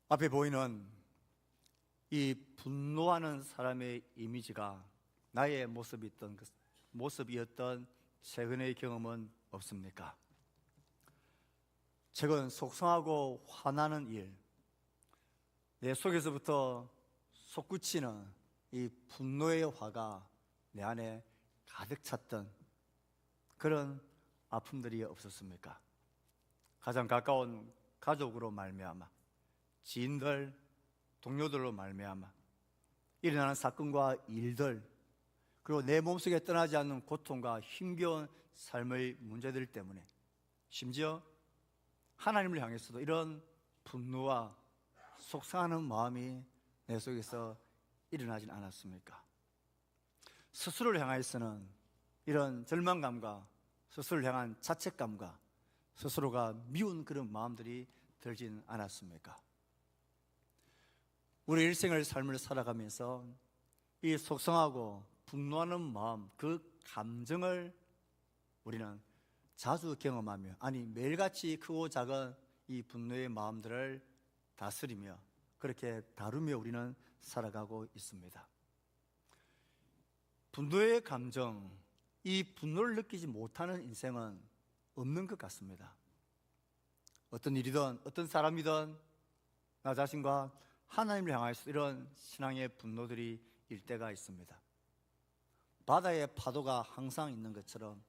앞에 보이는 이 분노하는 사람의 이미지가 나의 모습이었던 최근의 경험은 없습니까? 최근 속상하고 화나는 일, 내 속에서부터 솟구치는 이 분노의 화가 내 안에 가득 찼던 그런 아픔들이 없었습니까? 가장 가까운 가족으로 말미암아, 지인들, 동료들로 말미암아 일어나는 사건과 일들, 그리고 내 몸속에 떠나지 않는 고통과 힘겨운 삶의 문제들 때문에, 심지어 하나님을 향해서도 이런 분노와 속상하는 마음이 내 속에서 일어나진 않았습니까? 스스로를 향해서는 이런 절망감과 스스로를 향한 자책감과 스스로가 미운 그런 마음들이 들진 않았습니까? 우리 일생을 삶을 살아가면서 이 속상하고 분노하는 마음, 그 감정을 우리는 자주 경험하며, 아니 매일같이 크고 작은 이 분노의 마음들을 다스리며 그렇게 다루며 우리는 살아가고 있습니다. 분노의 감정, 이 분노를 느끼지 못하는 인생은 없는 것 같습니다. 어떤 일이든 어떤 사람이든 나 자신과 하나님을 향해서 이런 신앙의 분노들이 일 때가 있습니다. 바다의 파도가 항상 있는 것처럼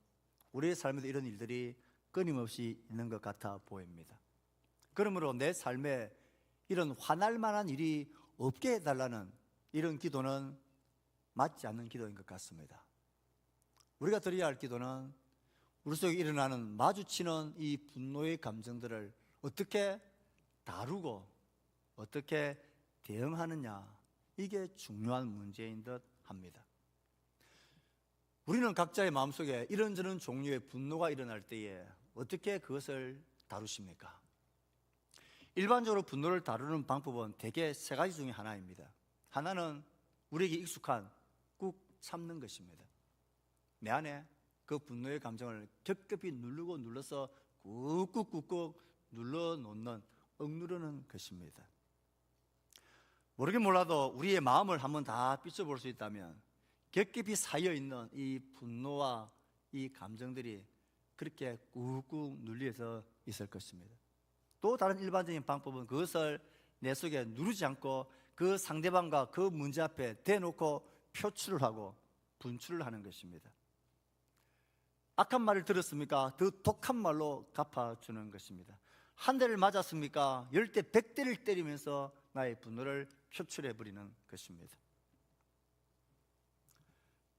우리의 삶에도 이런 일들이 끊임없이 있는 것 같아 보입니다. 그러므로 내 삶에 이런 화날 만한 일이 없게 해달라는 이런 기도는 맞지 않는 기도인 것 같습니다. 우리가 드려야 할 기도는 우리 속에 일어나는 마주치는 이 분노의 감정들을 어떻게 다루고 어떻게 대응하느냐, 이게 중요한 문제인 듯 합니다. 우리는 각자의 마음속에 이런저런 종류의 분노가 일어날 때에 어떻게 그것을 다루십니까? 일반적으로 분노를 다루는 방법은 대개 세 가지 중에 하나입니다. 하나는 우리에게 익숙한 꾹 참는 것입니다. 내 안에 그 분노의 감정을 겹겹이 누르고 눌러서 꾹꾹꾹꾹 눌러놓는, 억누르는 것입니다. 모르긴 몰라도 우리의 마음을 한번 다 비춰볼 수 있다면 겹겹이 쌓여있는 이 분노와 이 감정들이 그렇게 꾹꾹 눌려서 있을 것입니다. 또 다른 일반적인 방법은 그것을 내 속에 누르지 않고 그 상대방과 그 문제 앞에 대놓고 표출을 하고 분출을 하는 것입니다. 악한 말을 들었습니까? 더 독한 말로 갚아주는 것입니다. 한 대를 맞았습니까? 10대 100대를 때리면서 나의 분노를 표출해버리는 것입니다.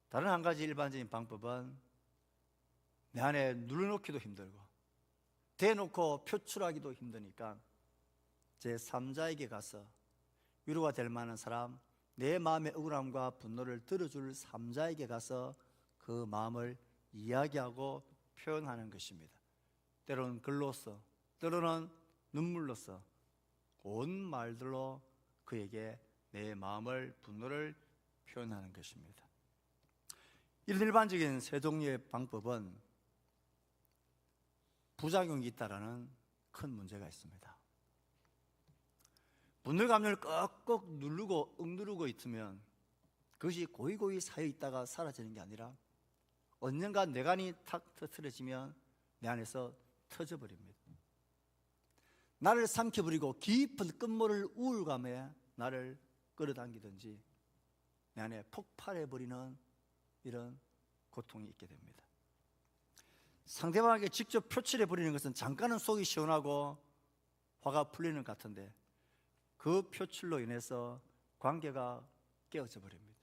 다른 한 가지 일반적인 방법은 내 안에 눌러놓기도 힘들고 대놓고 표출하기도 힘드니까 제3자에게 가서 위로가 될 만한 사람, 내 마음의 억울함과 분노를 들어줄 3자에게 가서 그 마음을 이야기하고 표현하는 것입니다. 때로는 글로써, 때로는 눈물로써, 온 말들로 그에게 내 마음을, 분노를 표현하는 것입니다. 이런 일반적인 세 종류의 방법은 부작용이 있다라는 큰 문제가 있습니다. 분노의 감정을 꾹꾹 누르고 억누르고 있으면 그것이 고이고이 쌓여 있다가 사라지는 게 아니라 언젠가 뇌관이 탁 터트려지면 내 안에서 터져버립니다. 나를 삼켜버리고 깊은 끝모를 우울감에 나를 끌어당기든지 내 안에 폭발해버리는 이런 고통이 있게 됩니다. 상대방에게 직접 표출해버리는 것은 잠깐은 속이 시원하고 화가 풀리는 것 같은데 그 표출로 인해서 관계가 깨어져 버립니다.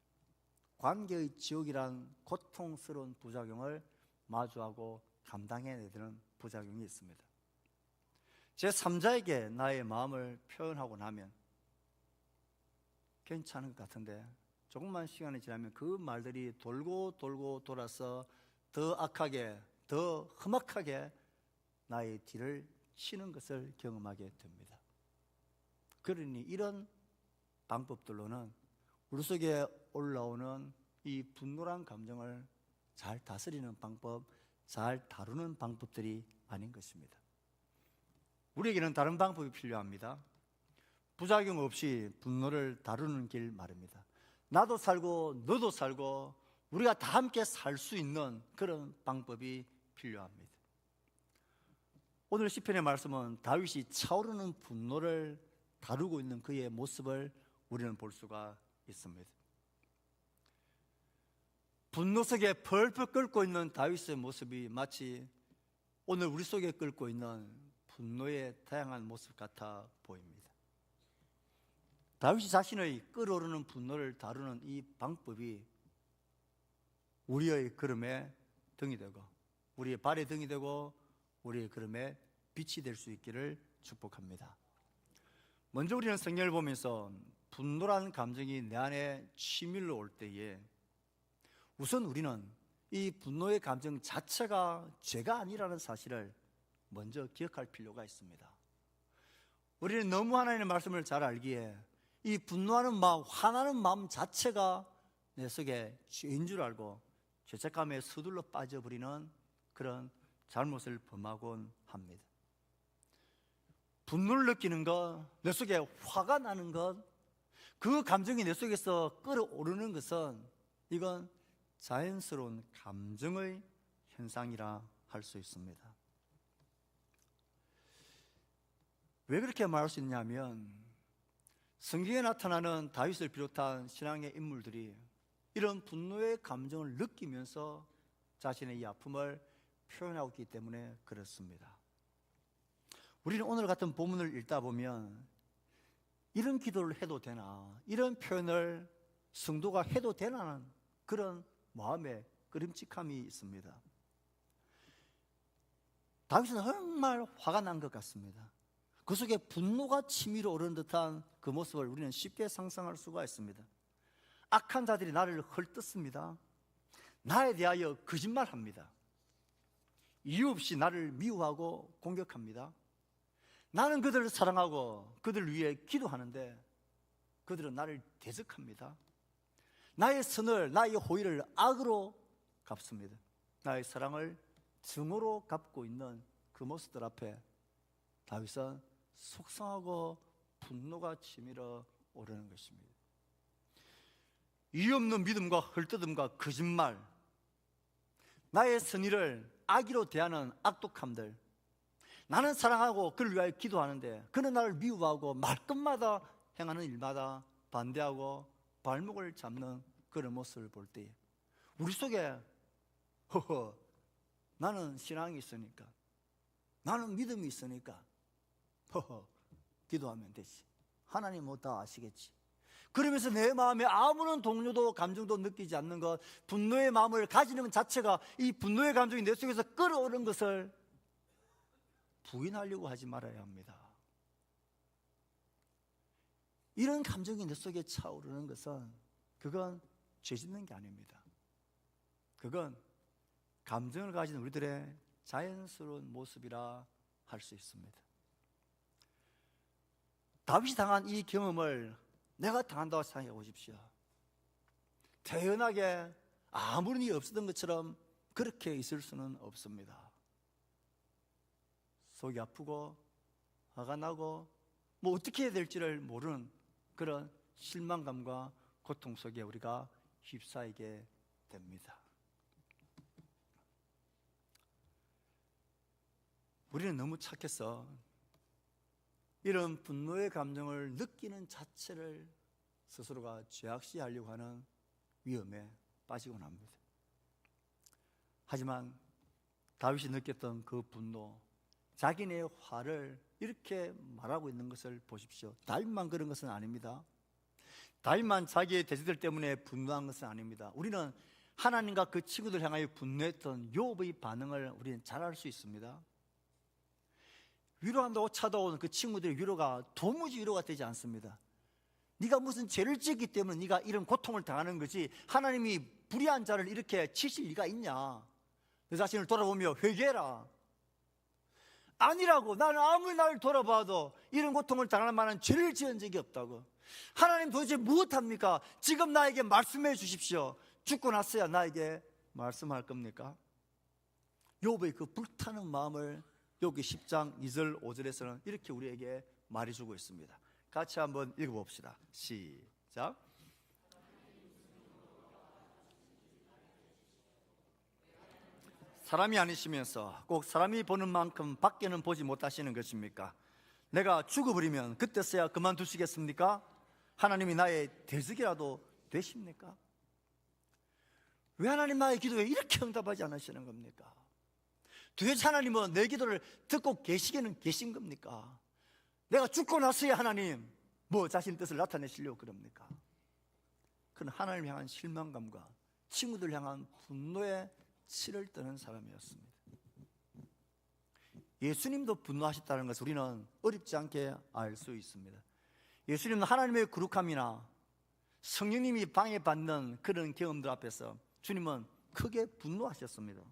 관계의 지옥이란 고통스러운 부작용을 마주하고 감당해야 되는 부작용이 있습니다. 제3자에게 나의 마음을 표현하고 나면 괜찮은 것 같은데 조금만 시간이 지나면 그 말들이 돌고 돌고 돌아서 더 악하게, 더 험악하게 나의 뒤를 치는 것을 경험하게 됩니다. 그러니 이런 방법들로는 우리 속에 올라오는 이 분노란 감정을 잘 다스리는 방법, 잘 다루는 방법들이 아닌 것입니다. 우리에게는 다른 방법이 필요합니다. 부작용 없이 분노를 다루는 길 말입니다. 나도 살고 너도 살고 우리가 다 함께 살 수 있는 그런 방법이 필요합니다. 오늘 시편의 말씀은 다윗이 차오르는 분노를 다루고 있는 그의 모습을 우리는 볼 수가 있습니다. 분노 속에 펄펄 끓고 있는 다윗의 모습이 마치 오늘 우리 속에 끓고 있는 분노의 다양한 모습 같아 보입니다. 다윗이 자신의 끓어오르는 분노를 다루는 이 방법이 우리의 걸음에 등이 되고 우리의 발에 등이 되고 우리의 걸음에 빛이 될 수 있기를 축복합니다. 먼저 우리는 성경을 보면서 분노라는 감정이 내 안에 치밀러 올 때에 우선 우리는 이 분노의 감정 자체가 죄가 아니라는 사실을 먼저 기억할 필요가 있습니다. 우리는 너무 하나님의 말씀을 잘 알기에 이 분노하는 마음, 화나는 마음 자체가 내 속에 죄인 줄 알고 죄책감에 서둘러 빠져버리는 그런 잘못을 범하곤 합니다. 분노를 느끼는 것, 내 속에 화가 나는 것, 그 감정이 내 속에서 끓어오르는 것은 이건 자연스러운 감정의 현상이라 할 수 있습니다. 왜 그렇게 말할 수 있냐면 성경에 나타나는 다윗을 비롯한 신앙의 인물들이 이런 분노의 감정을 느끼면서 자신의 이 아픔을 표현하고 있기 때문에 그렇습니다. 우리는 오늘 같은 본문을 읽다 보면 이런 기도를 해도 되나, 이런 표현을 성도가 해도 되나는 그런 마음에 끄림칙함이 있습니다. 다윗은 정말 화가 난 것 같습니다. 그 속에 분노가 치밀어 오르는 듯한 그 모습을 우리는 쉽게 상상할 수가 있습니다. 악한 자들이 나를 헐뜯습니다. 나에 대하여 거짓말합니다. 이유 없이 나를 미워하고 공격합니다. 나는 그들을 사랑하고 그들을 위해 기도하는데 그들은 나를 대적합니다. 나의 선을, 나의 호의를 악으로 갚습니다. 나의 사랑을 증오로 갚고 있는 그 모습들 앞에 다윗은 속상하고 분노가 치밀어 오르는 것입니다. 이유 없는 믿음과 헐뜯음과 거짓말, 나의 선의를 악의로 대하는 악독함들, 나는 사랑하고 그를 위하여 기도하는데 그는 나를 미워하고 말끝마다 행하는 일마다 반대하고 발목을 잡는 그런 모습을 볼 때 우리 속에 허허 나는 신앙이 있으니까, 나는 믿음이 있으니까 허허 기도하면 되지, 하나님 뭐 다 아시겠지, 그러면서 내 마음에 아무런 동료도 감정도 느끼지 않는 것, 분노의 마음을 가지는 것 자체가 이 분노의 감정이 내 속에서 끌어오는 것을 부인하려고 하지 말아야 합니다. 이런 감정이 내 속에 차오르는 것은 그건 죄 짓는 게 아닙니다. 그건 감정을 가진 우리들의 자연스러운 모습이라 할 수 있습니다. 다윗이 당한 이 경험을 내가 당한다고 생각해 보십시오. 태연하게 아무런 일이 없었던 것처럼 그렇게 있을 수는 없습니다. 속이 아프고 화가 나고 뭐 어떻게 해야 될지를 모르는 그런 실망감과 고통 속에 우리가 휩싸이게 됩니다. 우리는 너무 착해서 이런 분노의 감정을 느끼는 자체를 스스로가 죄악시하려고 하는 위험에 빠지곤 합니다. 하지만 다윗이 느꼈던 그 분노, 자기네 화를 이렇게 말하고 있는 것을 보십시오. 다윗만 그런 것은 아닙니다. 다윗만 자기의 대적들 때문에 분노한 것은 아닙니다. 우리는 하나님과 그 친구들 향하여 분노했던 욥의 반응을 우리는 잘 알 수 있습니다. 위로한다고 찾아오는 그 친구들의 위로가 도무지 위로가 되지 않습니다. 네가 무슨 죄를 지었기 때문에 네가 이런 고통을 당하는 거지, 하나님이 불의한 자를 이렇게 치실 리가 있냐, 내 자신을 돌아보며 회개해라. 아니라고, 나는 아무리 나를 돌아봐도 이런 고통을 당할 만한 죄를 지은 적이 없다고. 하나님 도대체 무엇합니까? 지금 나에게 말씀해 주십시오. 죽고 났어야 나에게 말씀할 겁니까? 욥의 그 불타는 마음을 여기 10장 2절 5절에서는 이렇게 우리에게 말해주고 있습니다. 같이 한번 읽어봅시다. 시작. 사람이 아니시면서 꼭 사람이 보는 만큼 밖에는 보지 못하시는 것입니까? 내가 죽어버리면 그때서야 그만두시겠습니까? 하나님이 나의 대적이라도 되십니까? 왜 하나님 나의 기도에 이렇게 응답하지 않으시는 겁니까? 도대체 하나님은 내 기도를 듣고 계시기는 계신 겁니까? 내가 죽고 나서야 하나님 뭐 자신의 뜻을 나타내시려고 그럽니까? 그는 하나님을 향한 실망감과 친구들 향한 분노에 치를 떠는 사람이었습니다. 예수님도 분노하셨다는 것을 우리는 어렵지 않게 알 수 있습니다. 예수님은 하나님의 거룩함이나 성령님이 방해받는 그런 경험들 앞에서 주님은 크게 분노하셨습니다.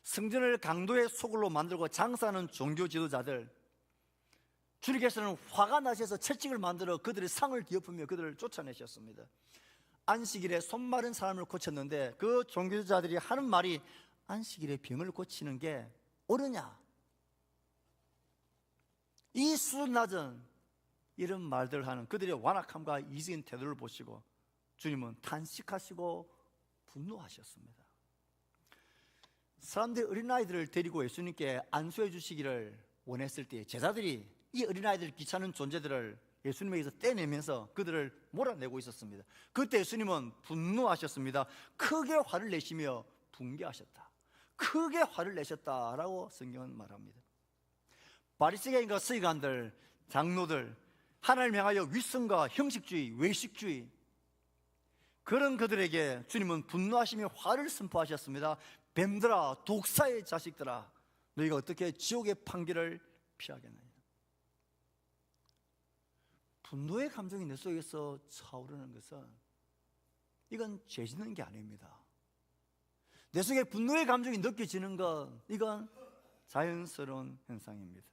성전을 강도의 소굴로 만들고 장사하는 종교 지도자들, 주님께서는 화가 나셔서 채찍을 만들어 그들의 상을 뒤엎으며 그들을 쫓아내셨습니다. 안식일에 손 마른 사람을 고쳤는데 그 종교자들이 하는 말이 안식일에 병을 고치는 게 옳으냐? 이 수준 낮은 이런 말들을 하는 그들의 완악함과 이기적인 태도를 보시고 주님은 탄식하시고 분노하셨습니다. 사람들이 어린아이들을 데리고 예수님께 안수해 주시기를 원했을 때 제자들이 이 어린아이들 귀찮은 존재들을 예수님에게서 떼내면서 그들을 몰아내고 있었습니다. 그때 예수님은 분노하셨습니다. 크게 화를 내시며 분개하셨다. 크게 화를 내셨다라고 성경은 말합니다. 바리새인과 서기관들, 장로들, 하나님을 향하여 위선과 형식주의, 외식주의, 그런 그들에게 주님은 분노하시며 화를 선포하셨습니다. 뱀들아, 독사의 자식들아, 너희가 어떻게 지옥의 판결을 피하겠느냐? 분노의 감정이 내 속에서 차오르는 것은 이건 죄 짓는 게 아닙니다. 내 속에 분노의 감정이 느껴지는 건 이건 자연스러운 현상입니다.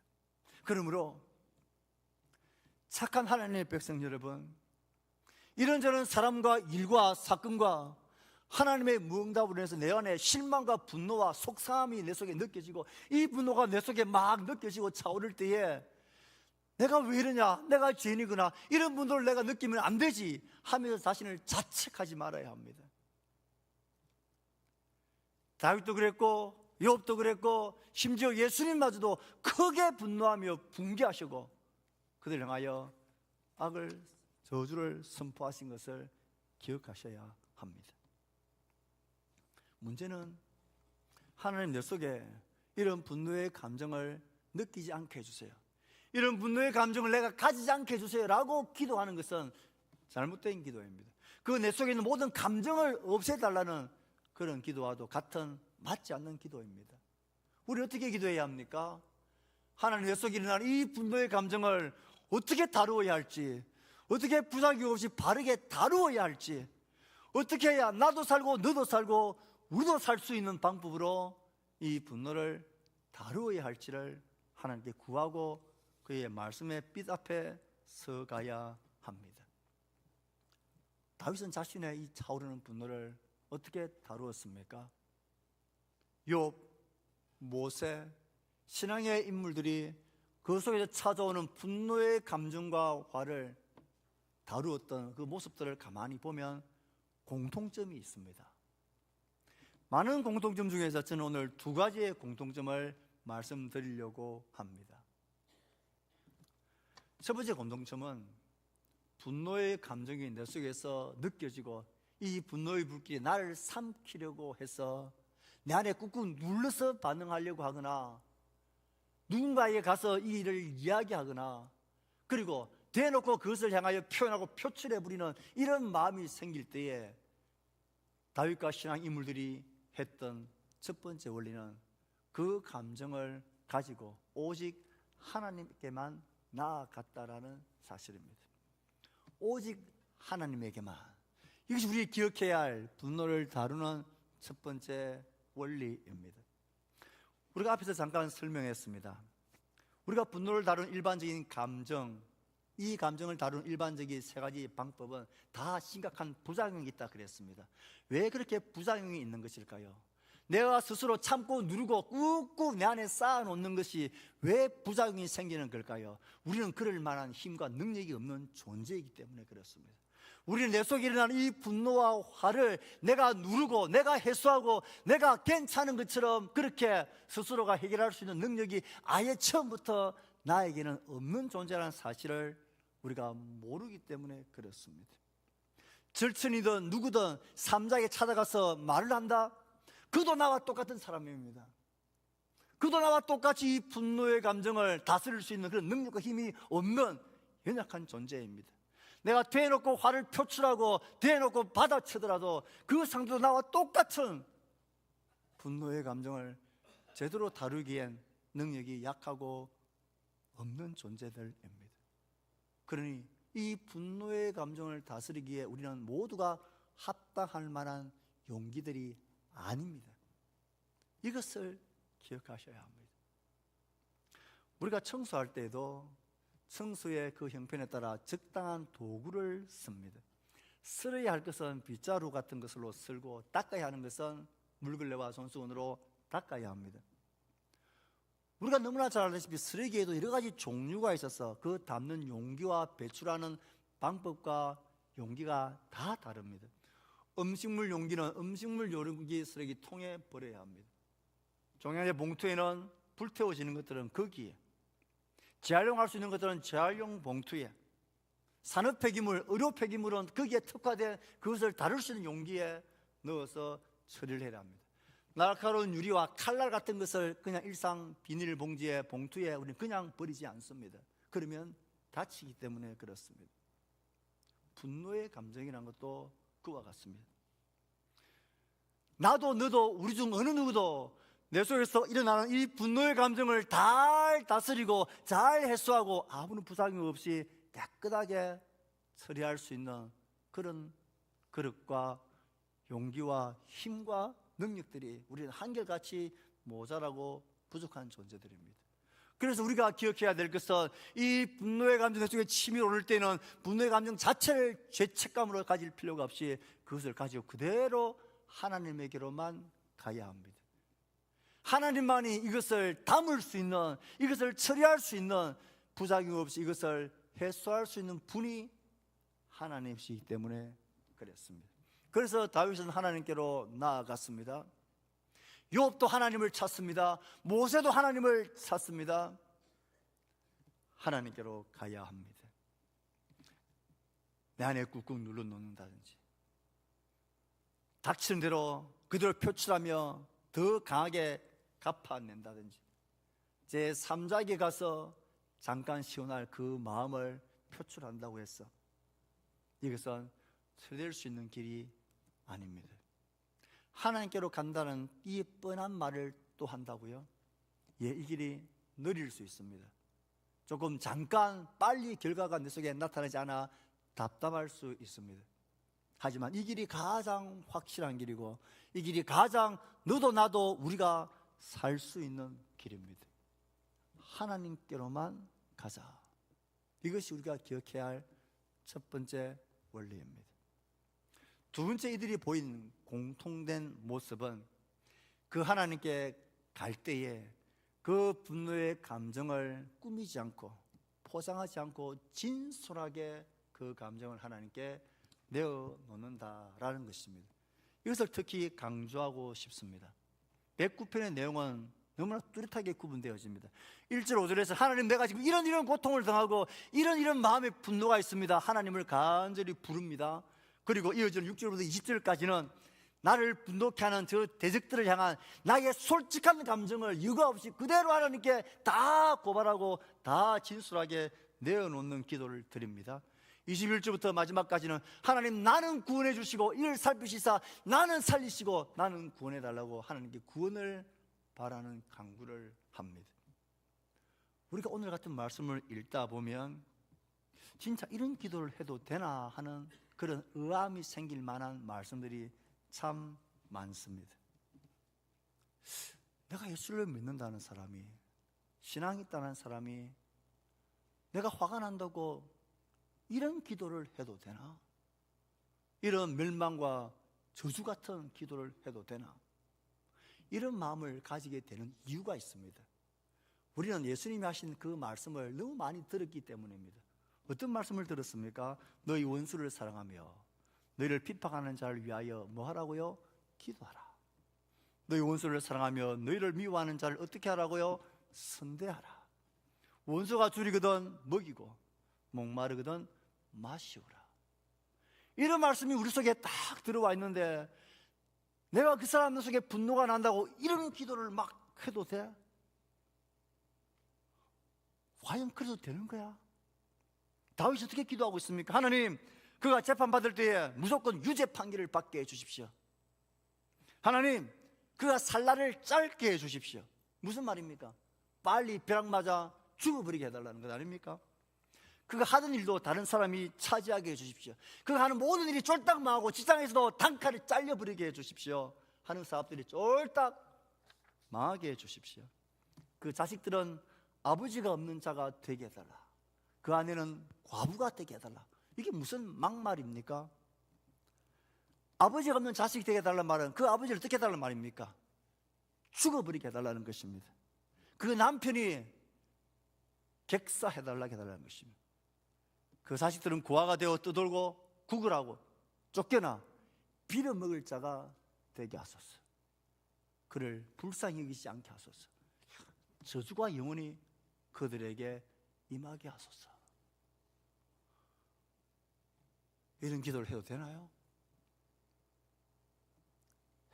그러므로 착한 하나님의 백성 여러분, 이런저런 사람과 일과 사건과 하나님의 무응답으로 인해서 내 안에 실망과 분노와 속상함이 내 속에 느껴지고 이 분노가 내 속에 막 느껴지고 차오를 때에 내가 왜 이러냐, 내가 죄인이구나, 이런 분들을 내가 느끼면 안 되지 하면서 자신을 자책하지 말아야 합니다. 다윗도 그랬고 욥도 그랬고 심지어 예수님마저도 크게 분노하며 분개하시고 그들 향하여 악을, 저주를 선포하신 것을 기억하셔야 합니다. 문제는 하나님 내 속에 이런 분노의 감정을 느끼지 않게 해주세요, 이런 분노의 감정을 내가 가지지 않게 해주세요 라고 기도하는 것은 잘못된 기도입니다. 그 내 속에 있는 모든 감정을 없애달라는 그런 기도와도 같은 맞지 않는 기도입니다. 우리 어떻게 기도해야 합니까? 하나님 내 속에 일어나는 이 분노의 감정을 어떻게 다루어야 할지, 어떻게 부작위 없이 바르게 다루어야 할지, 어떻게 해야 나도 살고 너도 살고 우리도 살 수 있는 방법으로 이 분노를 다루어야 할지를 하나님께 구하고 그의 말씀의 빛 앞에 서가야 합니다. 다윗은 자신의 이 차오르는 분노를 어떻게 다루었습니까? 욥, 모세, 신앙의 인물들이 그 속에서 찾아오는 분노의 감정과 화를 다루었던 그 모습들을 가만히 보면 공통점이 있습니다. 많은 공통점 중에서 저는 오늘 두 가지의 공통점을 말씀드리려고 합니다. 첫 번째 공통점은 분노의 감정이 내 속에서 느껴지고 이 분노의 불길이 나를 삼키려고 해서 내 안에 꾹꾹 눌러서 반응하려고 하거나 누군가에게 가서 이 일을 이야기하거나 그리고 대놓고 그것을 향하여 표현하고 표출해 부리는 이런 마음이 생길 때에 다윗과 신앙 인물들이 했던 첫 번째 원리는 그 감정을 가지고 오직 하나님께만 나아갔다라는 사실입니다. 오직 하나님에게만. 이것이 우리 기억해야 할 분노를 다루는 첫 번째 원리입니다. 우리가 앞에서 잠깐 설명했습니다. 우리가 분노를 다루는 일반적인 감정, 이 감정을 다루는 일반적인 세 가지 방법은 다 심각한 부작용이 있다 그랬습니다. 왜 그렇게 부작용이 있는 것일까요? 내가 스스로 참고 누르고 꾹꾹 내 안에 쌓아놓는 것이 왜 부작용이 생기는 걸까요? 우리는 그럴 만한 힘과 능력이 없는 존재이기 때문에 그렇습니다. 우리는 내 속에 일어나는 이 분노와 화를 내가 누르고 내가 해소하고 내가 괜찮은 것처럼 그렇게 스스로가 해결할 수 있는 능력이 아예 처음부터 나에게는 없는 존재라는 사실을 우리가 모르기 때문에 그렇습니다. 절친이든 누구든 삼자에게 찾아가서 말을 한다? 그도 나와 똑같은 사람입니다. 그도 나와 똑같이 이 분노의 감정을 다스릴 수 있는 그런 능력과 힘이 없는 연약한 존재입니다. 내가 대놓고 화를 표출하고 대놓고 받아치더라도 그 상대도 나와 똑같은 분노의 감정을 제대로 다루기엔 능력이 약하고 없는 존재들입니다. 그러니 이 분노의 감정을 다스리기에 우리는 모두가 합당할 만한 용기들이 아닙니다. 이것을 기억하셔야 합니다. 우리가 청소할 때에도 청소의 그 형편에 따라 적당한 도구를 씁니다. 쓸어야 할 것은 빗자루 같은 것으로 쓸고 닦아야 하는 것은 물걸레와 손수건으로 닦아야 합니다. 우리가 너무나 잘 알다시피 쓰레기에도 여러 가지 종류가 있어서 그 담는 용기와 배출하는 방법과 용기가 다 다릅니다. 음식물 용기는 음식물 용기 쓰레기통에 버려야 합니다. 종량제 봉투에는 불태워지는 것들은 거기에, 재활용할 수 있는 것들은 재활용 봉투에, 산업 폐기물, 의료 폐기물은 거기에 특화된 그것을 다룰 수 있는 용기에 넣어서 처리를 해야 합니다. 날카로운 유리와 칼날 같은 것을 그냥 일상 비닐봉지에 봉투에 우리는 그냥 버리지 않습니다. 그러면 다치기 때문에 그렇습니다. 분노의 감정이라는 것도 그와 같습니다. 나도 너도 우리 중 어느 누구도 내 속에서 일어나는 이 분노의 감정을 잘 다스리고 잘 해소하고 아무런 부작용 없이 깨끗하게 처리할 수 있는 그런 그릇과 용기와 힘과 능력들이 우리는 한결같이 모자라고 부족한 존재들입니다. 그래서 우리가 기억해야 될 것은 이 분노의 감정 속에 침이 오를 때는 분노의 감정 자체를 죄책감으로 가질 필요가 없이 그것을 가지고 그대로 하나님에게로만 가야 합니다. 하나님만이 이것을 담을 수 있는, 이것을 처리할 수 있는, 부작용 없이 이것을 해소할 수 있는 분이 하나님이시기 때문에 그랬습니다. 그래서 다윗은 하나님께로 나아갔습니다. 욥도 하나님을 찾습니다. 모세도 하나님을 찾습니다. 하나님께로 가야 합니다. 내 안에 꾹꾹 눌러 놓는다든지, 닥치는 대로 그대로 표출하며 더 강하게 갚아낸다든지, 제 3자에게 가서 잠깐 시원할 그 마음을 표출한다고 해서 이것은 처리될 수 있는 길이 아닙니다. 하나님께로 간다는 이 뻔한 말을 또 한다고요? 예, 이 길이 느릴 수 있습니다. 조금 잠깐 빨리 결과가 내 속에 나타나지 않아 답답할 수 있습니다. 하지만 이 길이 가장 확실한 길이고 이 길이 가장 너도 나도 우리가 살 수 있는 길입니다. 하나님께로만 가자. 이것이 우리가 기억해야 할 첫 번째 원리입니다. 두 번째, 이들이 보인 공통된 모습은 그 하나님께 갈 때에 그 분노의 감정을 꾸미지 않고 포장하지 않고 진솔하게 그 감정을 하나님께 내어놓는다라는 것입니다. 이것을 특히 강조하고 싶습니다. 109편의 내용은 너무나 뚜렷하게 구분되어집니다. 1절 5절에서 하나님, 내가 지금 이런 고통을 당하고 이런 마음의 분노가 있습니다. 하나님을 간절히 부릅니다. 그리고 이어지는 6절부터 20절까지는 나를 분노케 하는 저 대적들을 향한 나의 솔직한 감정을 유가 없이 그대로 하나님께 다 고발하고 다 진솔하게 내어놓는 기도를 드립니다. 21절부터 마지막까지는 하나님, 나는 구원해 주시고 이를 살피시사 나는 살리시고 나는 구원해 달라고 하나님께 구원을 바라는 간구를 합니다. 우리가 오늘 같은 말씀을 읽다 보면 진짜 이런 기도를 해도 되나 하는 그런 의아함이 생길 만한 말씀들이 참 많습니다. 내가 예수를 믿는다는 사람이, 신앙이 있다는 사람이 내가 화가 난다고 이런 기도를 해도 되나? 이런 멸망과 저주 같은 기도를 해도 되나? 이런 마음을 가지게 되는 이유가 있습니다. 우리는 예수님이 하신 그 말씀을 너무 많이 들었기 때문입니다. 어떤 말씀을 들었습니까? 너희 원수를 사랑하며 너희를 비판하는 자를 위하여 뭐 하라고요? 기도하라. 너희 원수를 사랑하며 너희를 미워하는 자를 어떻게 하라고요? 선대하라. 원수가 줄이거든 먹이고 목마르거든 마시오라. 이런 말씀이 우리 속에 딱 들어와 있는데 내가 그 사람 속에 분노가 난다고 이런 기도를 막 해도 돼? 과연 그래도 되는 거야? 다윗이 어떻게 기도하고 있습니까? 하나님, 그가 재판받을 때에 무조건 유죄 판결을 받게 해주십시오. 하나님, 그가 살날을 짧게 해주십시오. 무슨 말입니까? 빨리 벼락 맞아 죽어버리게 해달라는 것 아닙니까? 그가 하던 일도 다른 사람이 차지하게 해주십시오. 그가 하는 모든 일이 쫄딱 망하고 직장에서도 단칼에 잘려버리게 해주십시오. 하는 사업들이 쫄딱 망하게 해주십시오. 그 자식들은 아버지가 없는 자가 되게 해달라. 그 아내는 과부가 되게 해달라. 이게 무슨 막말입니까? 아버지가 없는 자식이 되게 해달라는 말은 그 아버지를 어떻게 해달라는 말입니까? 죽어버리게 해달라는 것입니다. 그 남편이 객사해달라고 해달라는 것입니다. 그 자식들은 고아가 되어 떠돌고 구걸하고 쫓겨나 빌어먹을 자가 되게 하소서. 그를 불쌍히 여기지 않게 하소서. 저주가 영원히 그들에게 임하게 하소서. 이런 기도를 해도 되나요?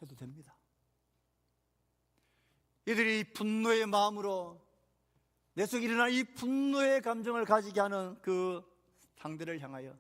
해도 됩니다. 이들이 분노의 마음으로 내 속에 일어난 이 분노의 감정을 가지게 하는 그 상대를 향하여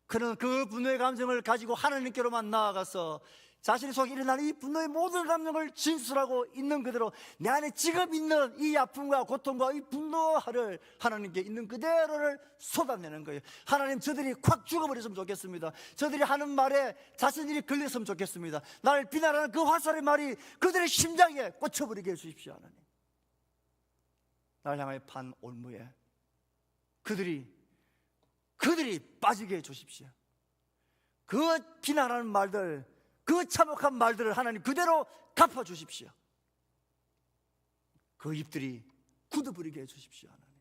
그는 그 분노의 감정을 가지고 하나님께로만 나아가서 자신 속에 일어나는 이 분노의 모든 감정을 진술하고 있는 그대로 내 안에 지금 있는 이 아픔과 고통과 이 분노를 하나님께 있는 그대로를 쏟아내는 거예요. 하나님, 저들이 콱 죽어버렸으면 좋겠습니다. 저들이 하는 말에 자신들이 걸렸으면 좋겠습니다. 나를 비난하는 그 화살의 말이 그들의 심장에 꽂혀버리게 해주십시오. 하나님, 나를 향하여 판 올무에 그들이 빠지게 해주십시오. 그 비난하는 말들, 그 참혹한 말들을 하나님 그대로 갚아주십시오. 그 입들이 굳어버리게 해주십시오. 하나님,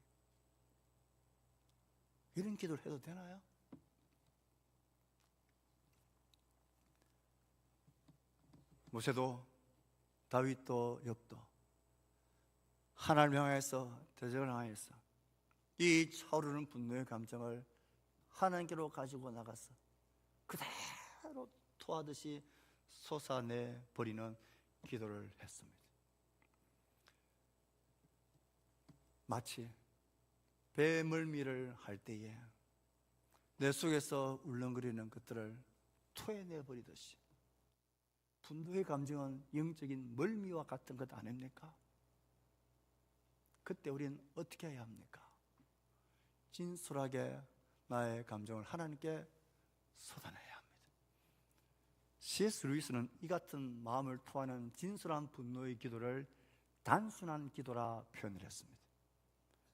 이런 기도를 해도 되나요? 모세도 다윗도 욥도 하나님을 향해서 대적을 향해서 이 차오르는 분노의 감정을 하나님께로 가지고 나가서 그대로 토하듯이 솟아내버리는 기도를 했습니다. 마치 배멀미를 할 때에 내 속에서 울렁거리는 것들을 토해내버리듯이 분노의 감정은 영적인 멀미와 같은 것 아닙니까? 그때 우리는 어떻게 해야 합니까? 진솔하게 나의 감정을 하나님께 쏟아내야 합니다. C.S. 루이스는 이 같은 마음을 토하는 진솔한 분노의 기도를 단순한 기도라 표현을 했습니다.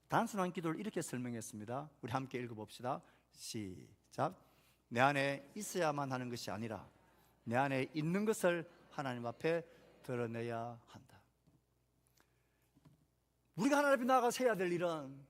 단순한 기도를 이렇게 설명했습니다. 우리 함께 읽어봅시다. 시작. 내 안에 있어야만 하는 것이 아니라 내 안에 있는 것을 하나님 앞에 드러내야 한다. 우리가 하나님 앞에 나아가서 해야 될 일은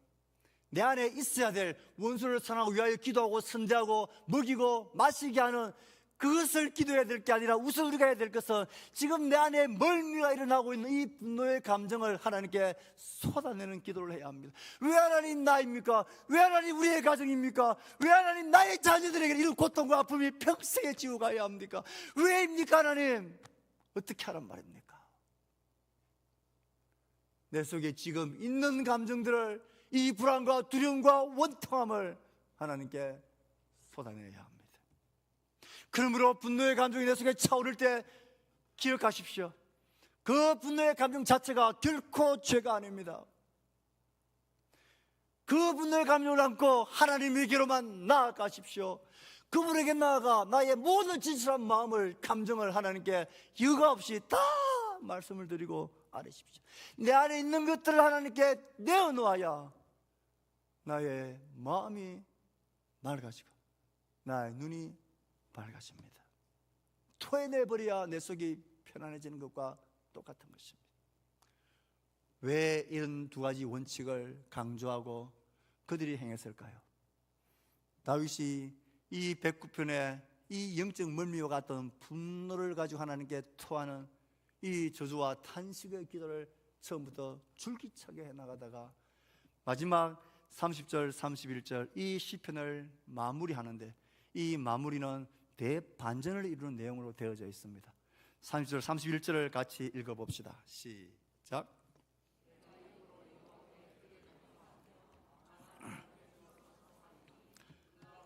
내 안에 있어야 될 원수를 사랑하고 위하여 기도하고 선대하고 먹이고 마시게 하는 그것을 기도해야 될 게 아니라 우선 우리가 해야 될 것은 지금 내 안에 멀미가 일어나고 있는 이 분노의 감정을 하나님께 쏟아내는 기도를 해야 합니다. 왜 하나님 나입니까? 왜 하나님 우리의 가정입니까? 왜 하나님 나의 자녀들에게 이런 고통과 아픔이 평생에 지고 가야 합니까? 왜입니까? 하나님 어떻게 하란 말입니까? 내 속에 지금 있는 감정들을, 이 불안과 두려움과 원통함을 하나님께 쏟아내야 합니다. 그러므로 분노의 감정이 내 속에 차오를 때 기억하십시오. 그 분노의 감정 자체가 결코 죄가 아닙니다. 그 분노의 감정을 안고 하나님에게로만 나아가십시오. 그분에게 나아가 나의 모든 진실한 마음을, 감정을 하나님께 여과 없이 다 말씀을 드리고 아뢰십시오. 내 안에 있는 것들을 하나님께 내어놓아야 나의 마음이 맑아지고 나의 눈이 밝아집니다. 토해내버려야 내 속이 편안해지는 것과 똑같은 것입니다. 왜 이런 두 가지 원칙을 강조하고 그들이 행했을까요? 다윗이 이 109편에 이 영적 멀미와 같은 분노를 가지고 하나님께 토하는 이 저주와 탄식의 기도를 처음부터 줄기차게 해나가다가 마지막 30절, 31절 이 시편을 마무리하는데 이 마무리는 대반전을 이루는 내용으로 되어져 있습니다. 30절, 31절을 같이 읽어봅시다. 시작.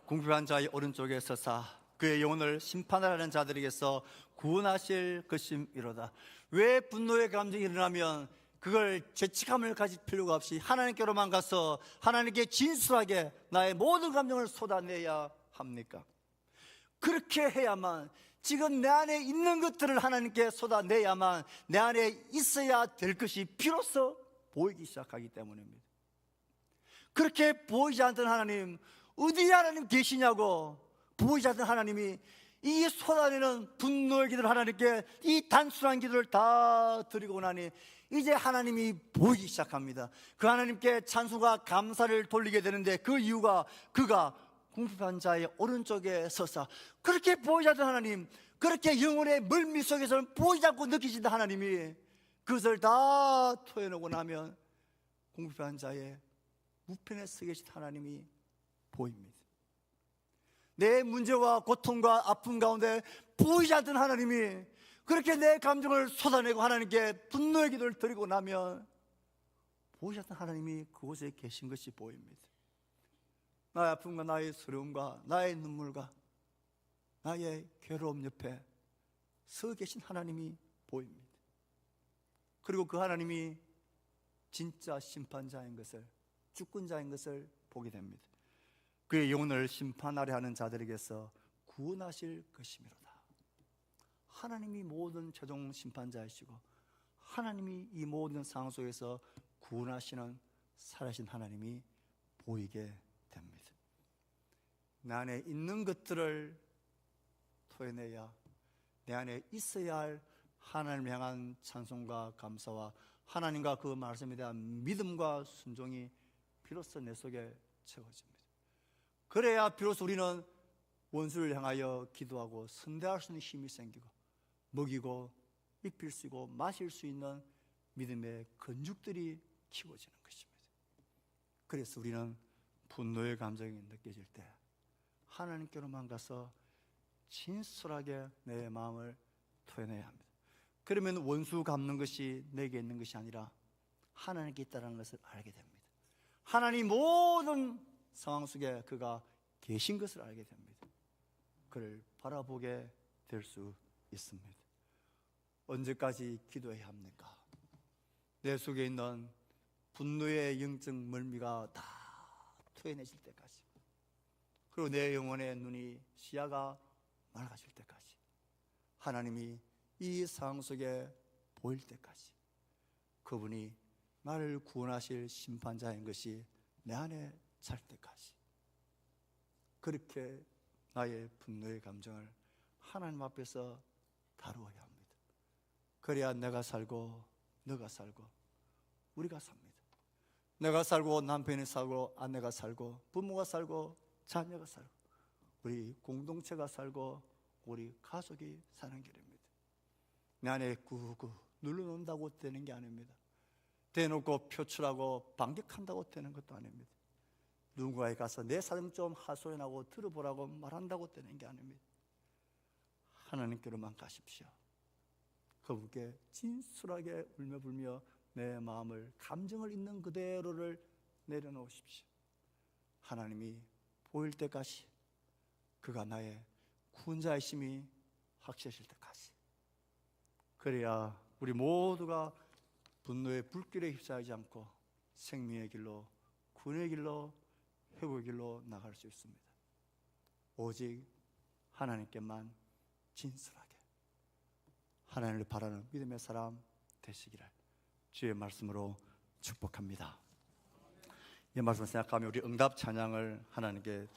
궁핍한 자의 오른쪽에 서사 그의 영혼을 심판하라는 자들에게서 구원하실 것임이로다. 왜 분노의 감정이 일어나면 그걸 죄책감을 가질 필요가 없이 하나님께로만 가서 하나님께 진솔하게 나의 모든 감정을 쏟아내야 합니까? 그렇게 해야만, 지금 내 안에 있는 것들을 하나님께 쏟아내야만 내 안에 있어야 될 것이 비로소 보이기 시작하기 때문입니다. 그렇게 보이지 않던 하나님, 어디 하나님 계시냐고, 보이지 않던 하나님이 이 쏟아내는 분노의 기도를 하나님께 이 단순한 기도를 다 드리고 나니 이제 하나님이 보이기 시작합니다. 그 하나님께 찬송과 감사를 돌리게 되는데 그 이유가 그가 궁핍한 자의 오른쪽에 서사, 그렇게 보이지 않던 하나님, 그렇게 영혼의 멀미 속에서는 보이지 않고 느끼신다 하나님이 그것을 다 토해내고 나면 궁핍한 자의 우편에 서 계신 하나님이 보입니다. 내 문제와 고통과 아픔 가운데 보이지 않던 하나님이 그렇게 내 감정을 쏟아내고 하나님께 분노의 기도를 드리고 나면 보이지 않던 하나님이 그곳에 계신 것이 보입니다. 나의 아픔과 나의 서러움과 나의 눈물과 나의 괴로움 옆에 서 계신 하나님이 보입니다. 그리고 그 하나님이 진짜 심판자인 것을, 주권자인 것을 보게 됩니다. 그의 영혼을 심판하려 하는 자들에게서 구원하실 것이미로다. 하나님이 모든 최종 심판자이시고 하나님이 이 모든 상황 속에서 구원하시는 살아신 하나님이 보이게 됩니다. 내 안에 있는 것들을 토해내야 내 안에 있어야 할 하나님을 향한 찬송과 감사와 하나님과 그 말씀에 대한 믿음과 순종이 비로소 내 속에 채워집니다. 그래야 비로소 우리는 원수를 향하여 기도하고 선대할 수 있는 힘이 생기고 먹이고 입힐 수 있고 마실 수 있는 믿음의 건축들이 키워지는 것입니다. 그래서 우리는 분노의 감정이 느껴질 때 하나님께로만 가서 진솔하게 내 마음을 토해내야 합니다. 그러면 원수 갚는 것이 내게 있는 것이 아니라 하나님께 있다는 것을 알게 됩니다. 하나님 모든 상황 속에 그가 계신 것을 알게 됩니다. 그를 바라보게 될 수 있습니다. 언제까지 기도해야 합니까? 내 속에 있는 분노의 영적 멀미가 다 토해내질 때까지, 그리고 내 영혼의 눈이, 시야가 맑아질 때까지, 하나님이 이 상황 속에 보일 때까지, 그분이 나를 구원하실 심판자인 것이 내 안에 찰 때까지, 그렇게 나의 분노의 감정을 하나님 앞에서 다루어야 합니다. 그래야 내가 살고 너가 살고 우리가 삽니다. 내가 살고 남편이 살고 아내가 살고 부모가 살고 자녀가 살고 우리 공동체가 살고 우리 가족이 사는 길입니다. 내 안에 꾹꾹 눌러놓는다고 되는 게 아닙니다. 대놓고 표출하고 반격한다고 되는 것도 아닙니다. 누군가에 가서 내 사정 좀 하소연하고 들어보라고 말한다고 되는 게 아닙니다. 하나님께로만 가십시오. 그분께 진솔하게 울며불며 내 마음을, 감정을 있는 그대로를 내려놓으십시오. 하나님이 보일 때까지, 그가 나의 구원자이심이 확실하실 때까지, 그래야 우리 모두가 분노의 불길에 휩싸이지 않고 생명의 길로, 구원의 길로, 회복의 길로 나갈 수 있습니다. 오직 하나님께만 진솔하게 하나님을 바라는 믿음의 사람 되시기를 주의 말씀으로 축복합니다. 이 말씀을 생각하며 우리 응답 찬양을 하나님께